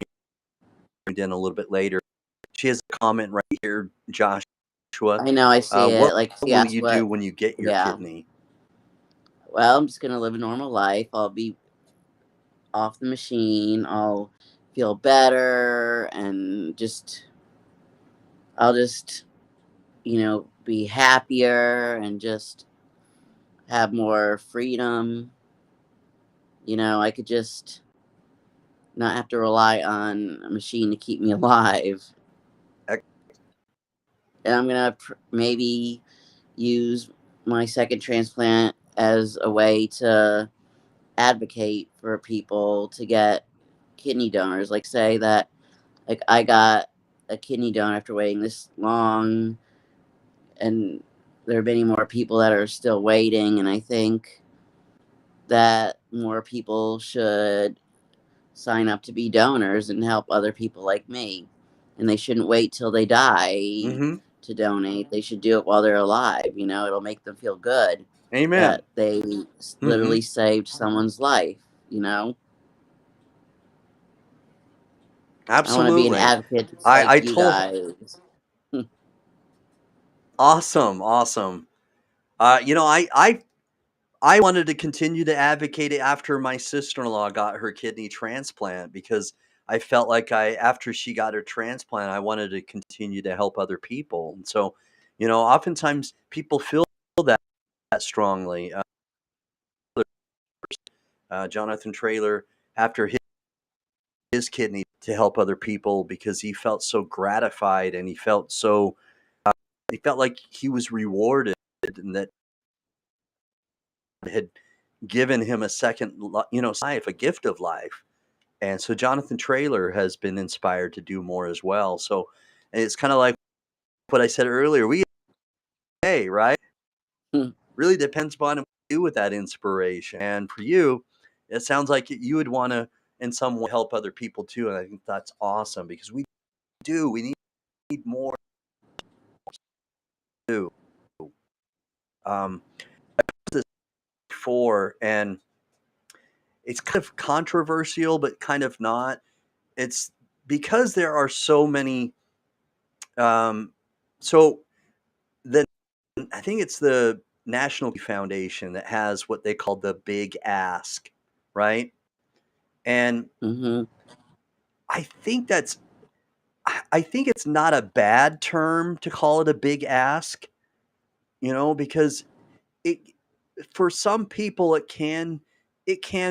S2: in a little bit later. She has a comment right here, Joshua.
S3: I know, I see it.
S2: What
S3: Like, she
S2: will
S3: asked
S2: you do
S3: what,
S2: when you get your
S3: yeah.
S2: kidney?
S3: Well, I'm just going to live a normal life. I'll be off the machine. I'll feel better and I'll just, be happier and just have more freedom. I could just not have to rely on a machine to keep me alive.
S2: Ec-
S3: And I'm going to maybe use my second transplant as a way to advocate for people to get kidney donors. Like, say that, like, I got a kidney donor after waiting this long, and there are many more people that are still waiting. And I think that more people should sign up to be donors and help other people like me. And they shouldn't wait till they die
S2: Mm-hmm.
S3: to donate. They should do it while they're alive. It'll make them feel good
S2: Amen.
S3: that they
S2: Mm-hmm.
S3: literally saved someone's life. I want to be an
S2: Absolutely.
S3: advocate just
S2: I
S3: like you
S2: told
S3: guys.
S2: awesome, awesome. I wanted to continue to advocate it after my sister-in-law got her kidney transplant, because I felt like after she got her transplant, I wanted to continue to help other people. And so, oftentimes people feel that strongly. Jonathan Traylor, after his kidney, to help other people, because he felt so gratified, and he felt like he was rewarded, and that had given him a second, life, a gift of life. And so Jonathan Traylor has been inspired to do more as well. So, and it's kind of like what I said earlier. Right? Really depends upon what you do with that inspiration. And for you, it sounds like you would want to, in some way, help other people too. And I think that's awesome, because we need more to do. Um, this before, and it's kind of controversial, but kind of not. It's because there are so many. So the I think it's the National Foundation that has what they call the big ask, right? And
S3: Mm-hmm.
S2: I think that's I think it's not a bad term to call it a big ask, because it for some people it can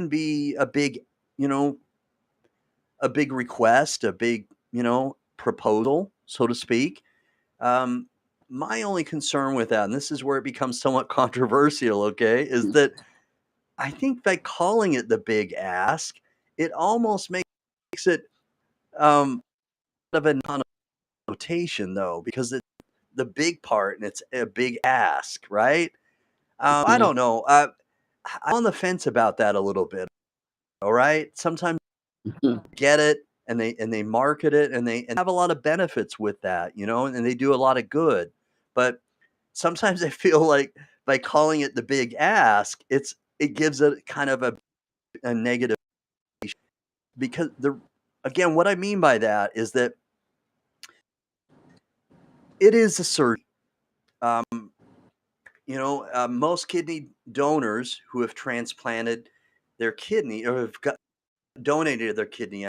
S2: be a big, you know, a big request, a big, proposal, so to speak. Um, my only concern with that, and this is where it becomes somewhat controversial, okay, is that I think by calling it the big ask, it almost makes it of a non-notation, though, because it's the big part and it's a big ask, right? I don't know. I'm on the fence about that a little bit. All right. Sometimes get it and they market it and have a lot of benefits with that, and they do a lot of good. But sometimes I feel like by calling it the big ask, it gives it kind of a negative, because again, what I mean by that is that it is a surgery. Um, most kidney donors who have transplanted their kidney or have donated their kidney,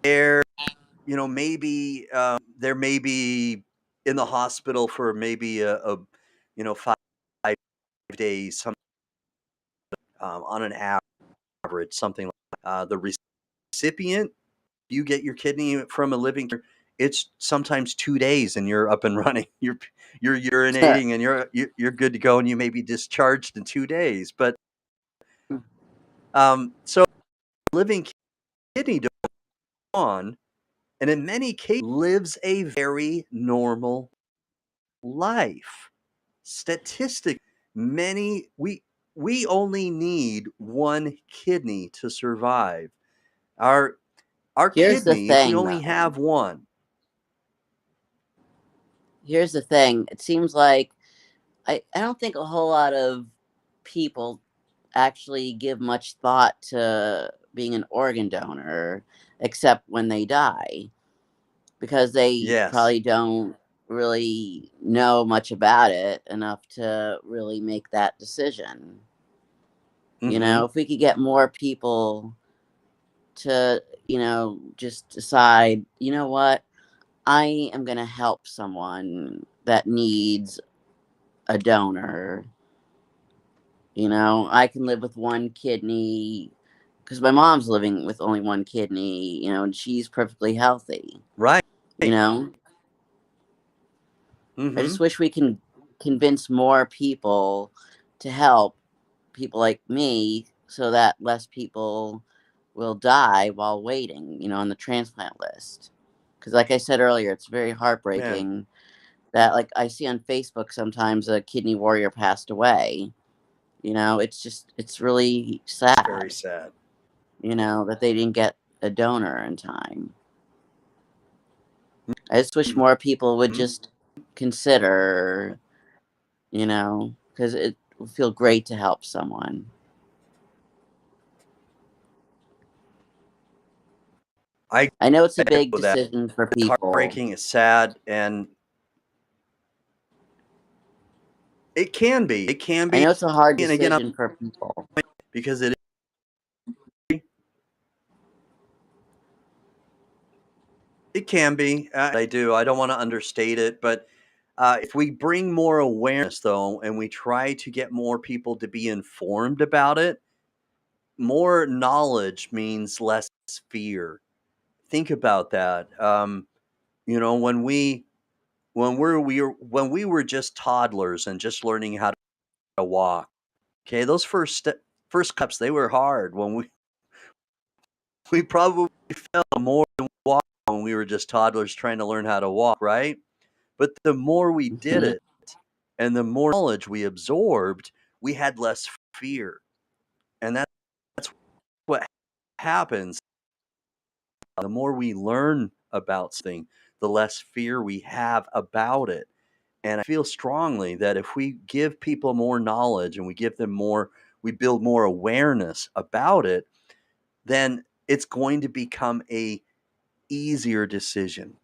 S2: they're maybe they're maybe in the hospital for maybe a 5 days, on an average, something like that. The recipient, you get your kidney from a living, it's sometimes 2 days and you're up and running. You're urinating and you're good to go, and you may be discharged in 2 days. But so living kidney on, and in many cases lives a very normal life. Statistically, we only need one kidney to survive. Our our
S3: Here's the
S2: kidney, if we
S3: thing,
S2: only
S3: though.
S2: have one.
S3: Here's the thing. It seems like I don't think a whole lot of people actually give much thought to being an organ donor, except when they die, because they
S2: Yes.
S3: probably don't really know much about it enough to really make that decision.
S2: Mm-hmm.
S3: If we could get more people to, just decide, you know what, I am going to help someone that needs a donor. I can live with one kidney because my mom's living with only one kidney, and she's perfectly healthy.
S2: Right.
S3: You know, I
S2: Mm-hmm.
S3: just wish we can convince more people to help people like me so that less people will die while waiting, on the transplant list. Because, like I said earlier, it's very
S2: Man,
S3: heartbreaking that, like, I see on Facebook sometimes a kidney warrior passed away. It's really
S2: very
S3: sad,
S2: sad.
S3: that they didn't get a donor in time. I just wish more people would
S2: Mm-hmm.
S3: just consider, because it would feel great to help someone.
S2: I
S3: I know it's a big
S2: echo that.
S3: decision for
S2: It's
S3: people.
S2: heartbreaking, it's sad, and it can be. It can
S3: I
S2: be.
S3: know it's a hard
S2: And again,
S3: decision for people.
S2: because it can be. I do. I don't want to understate it, but if we bring more awareness, though, and we try to get more people to be informed about it, more knowledge means less fear. Think about that. When we were just toddlers and just learning how to walk. Okay, those first steps, they were hard. When we probably fell more than walk when we were just toddlers trying to learn how to walk, right? But the more we did
S3: Mhm.
S2: it and the more knowledge we absorbed, we had less fear. And that's what happens. The more we learn about something, the less fear we have about it. And I feel strongly that if we give people more knowledge and we build more awareness about it, then it's going to become a easier decision.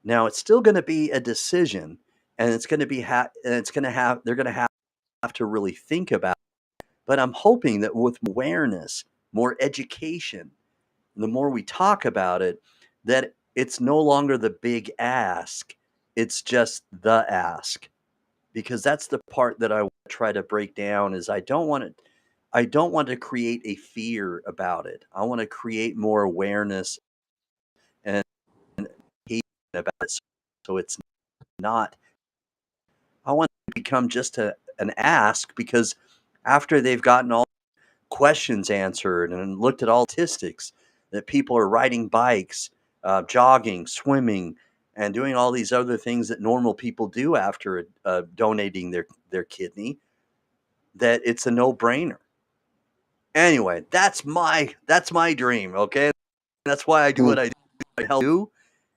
S2: Now, it's still going to be a decision, and it's going to be and it's going to have they're going to have to really think about it. But I'm hoping that with awareness, more education, the more we talk about it, that it's no longer the big ask, it's just the ask. Because that's the part that I try to break down is I don't want to create a fear about it. I want to create more awareness and hate about it. So it's not, I want it to become just an ask, because after they've gotten all questions answered and looked at all statistics that people are riding bikes, jogging, swimming, and doing all these other things that normal people do after donating their kidney, that it's a no-brainer. Anyway, that's my dream. Okay, that's why I do what I do. I help you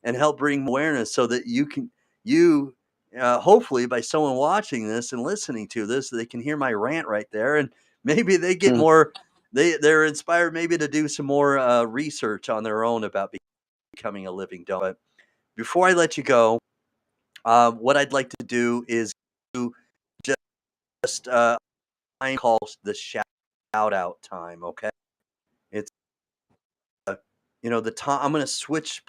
S2: and help bring awareness so that you hopefully by someone watching this and listening to this, they can hear my rant right there, and maybe they get more. They're inspired maybe to do some more research on their own about becoming a living donor. But before I let you go, what I'd like to do is to just time calls the shout out time. Okay, it's the time. I'm going to switch.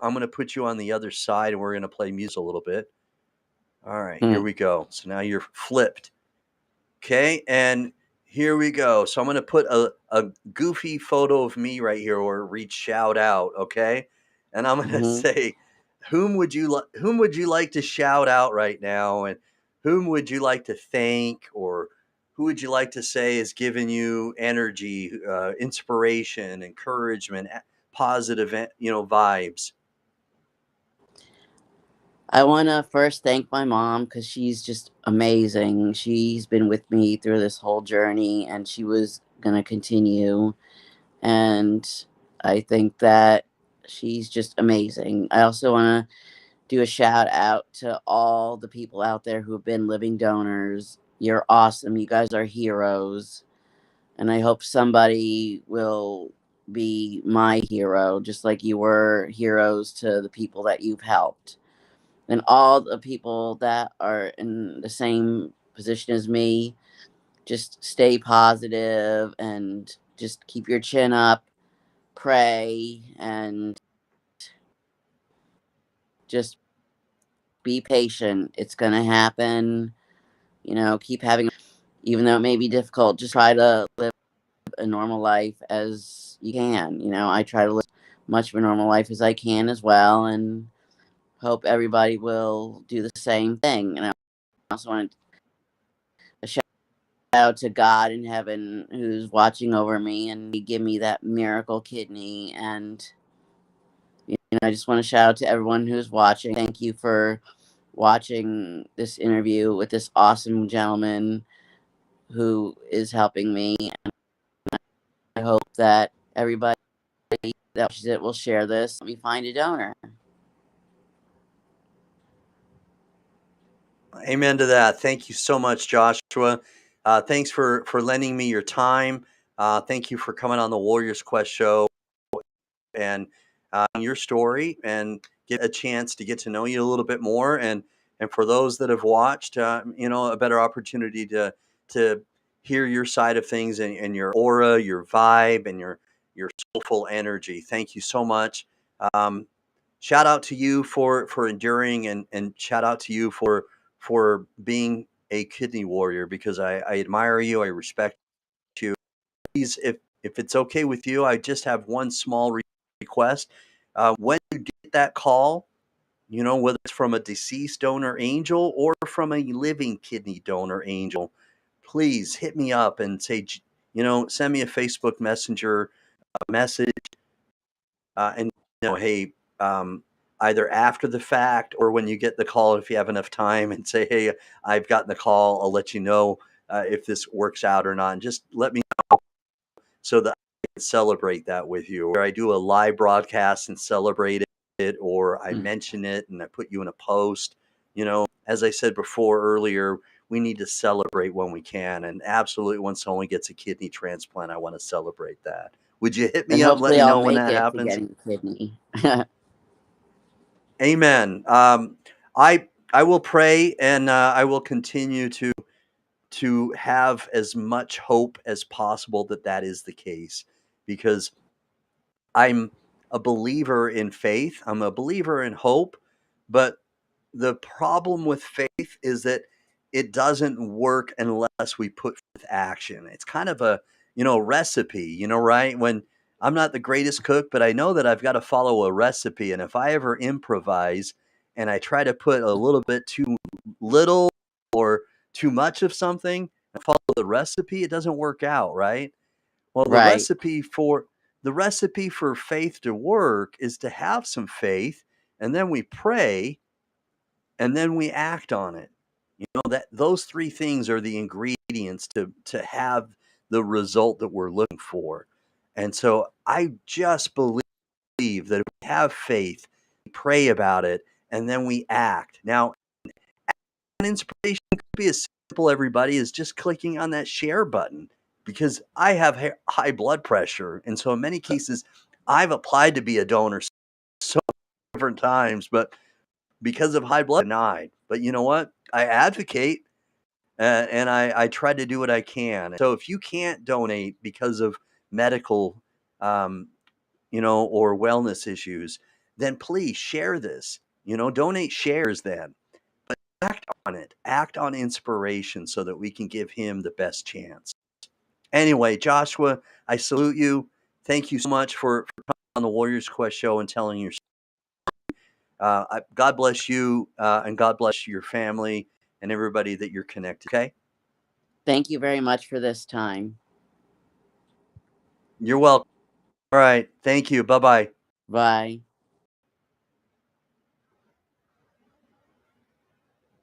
S2: I'm going to put you on the other side, and we're going to play music a little bit. All right, here we go. So now you're flipped. Okay, and here we go. So I'm going to put a goofy photo of me right here where it reads shout out, okay? And I'm going to say, whom would you like to shout out right now, and whom would you like to thank, or who would you like to say has given you energy, inspiration, encouragement, positive, vibes?
S3: I want to first thank my mom because she's just amazing. She's been with me through this whole journey and she was going to continue. And I think that she's just amazing. I also want to do a shout out to all the people out there who have been living donors. You're awesome. You guys are heroes. And I hope somebody will be my hero, just like you were heroes to the people that you've helped. And all the people that are in the same position as me, just stay positive and just keep your chin up, pray, and just be patient. It's going to happen. Keep having, even though it may be difficult, just try to live a normal life as you can. I try to live much of a normal life as I can as well, and hope everybody will do the same thing. And I also want to shout out to God in heaven who's watching over me and he give me that miracle kidney. And I just want to shout out to everyone who's watching. Thank you for watching this interview with this awesome gentleman who is helping me. And I hope that everybody that watches it will share this. Let me find a donor.
S2: Amen to that. Thank you so much, Joshua. Thanks for lending me your time. Thank you for coming on the Warriors Quest show and your story, and get a chance to get to know you a little bit more. And for those that have watched, a better opportunity to hear your side of things, and your aura, your vibe, and your soulful energy. Thank you so much. Um, Shout out to you for enduring, and shout out to you for being a kidney warrior, because I admire you. I respect you. Please, if it's okay with you, I just have one small request. When you get that call, whether it's from a deceased donor angel or from a living kidney donor angel, please hit me up and say, send me a Facebook Messenger message, and hey, either after the fact or when you get the call, if you have enough time, and say, hey, I've gotten the call. I'll let you know if this works out or not, and just let me know so that I can celebrate that with you. Or I do a live broadcast and celebrate it, or I mention it and I put you in a post. As I said before earlier, we need to celebrate when we can, and absolutely when someone gets a kidney transplant, I want to celebrate that. Would you hit
S3: And
S2: me up? Let
S3: hopefully
S2: me
S3: I'll
S2: know when
S3: make
S2: that
S3: it to
S2: happens.
S3: getting a kidney.
S2: Amen. I I will pray, and I will continue to have as much hope as possible that is the case, because I'm a believer in faith. I'm a believer in hope, but the problem with faith is that it doesn't work unless we put forth action. It's kind of a, recipe, right? When I'm not the greatest cook, but I know that I've got to follow a recipe. And if I ever improvise and I try to put a little bit too little or too much of something and follow the recipe, it doesn't work out, right? Well,
S3: Right.
S2: the recipe for faith to work is to have some faith, and then we pray, and then we act on it. That those three things are the ingredients to have the result that we're looking for. And so I just believe that if we have faith, we pray about it, and then we act. Now, an inspiration could be as simple, everybody, as just clicking on that share button, because I have high blood pressure. And so in many cases, I've applied to be a donor so different times, but because of high blood, denied. But you know what? I advocate, and I try to do what I can. So if you can't donate because of medical, or wellness issues, then please share this. Donate shares then. But act on it. Act on inspiration so that we can give him the best chance. Anyway, Joshua, I salute you. Thank you so much for coming on the Warriors Quest show and telling your story. God bless you, and God bless your family and everybody that you're connected. Okay?
S3: Thank you very much for this time.
S2: You're welcome. All right. Thank you. Bye-bye.
S3: Bye.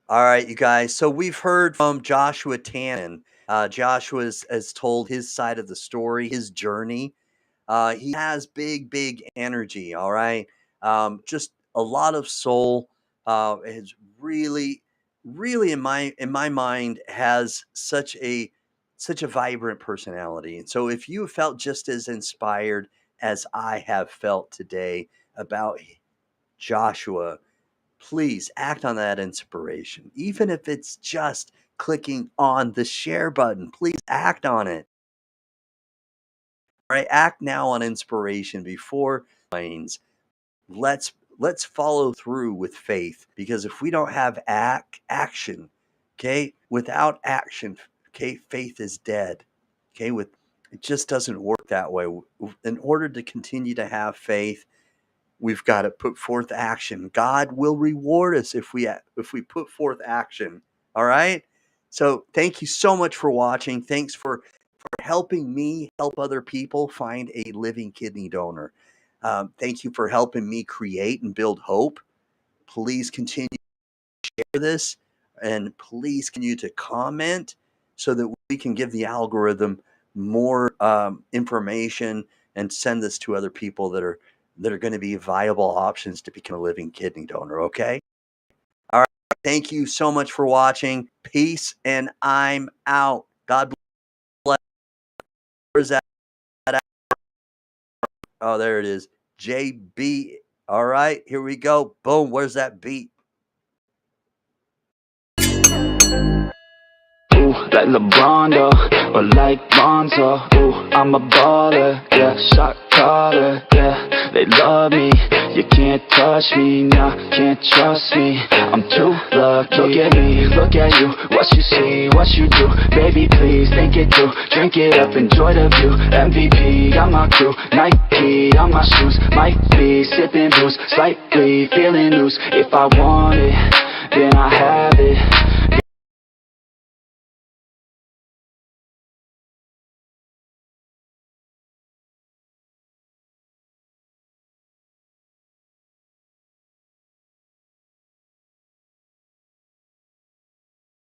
S2: All right, you guys. So we've heard from Joshua Tannen. Joshua has told his side of the story, his journey. He has big energy. All right, just a lot of soul. Is really in my mind has such a vibrant personality. And so if you felt just as inspired as I have felt today about Joshua, please act on that inspiration. Even if it's just clicking on the share button, please act on it. All right, act now on inspiration before planes. Let's follow through with faith, because if we don't have action, okay, without action, okay, faith is dead. Okay, it just doesn't work that way. In order to continue to have faith, we've got to put forth action. God will reward us if we put forth action. All right. So thank you so much for watching. Thanks for helping me help other people find a living kidney donor. Thank you for helping me create and build hope. Please continue to share this, and please continue to comment so that we can give the algorithm more information and send this to other people that are going to be viable options to become a living kidney donor. Okay. All right. Thank you so much for watching. Peace, and I'm out. God bless. Where's that? Oh, there it is. JB. All right, here we go. Boom. Where's that beat?
S1: Ooh, like LeBron though, or like Lonzo. Ooh, I'm a baller, yeah, shot caller, yeah. They love me, you can't touch me, nah, can't trust me. I'm too lucky. Look at me, look at you, what you see, what you do. Baby, please think it through, drink it up, enjoy the view. MVP on my crew, Nike on my shoes. Might be sipping booze, slightly feeling loose. If I want it, then I have it.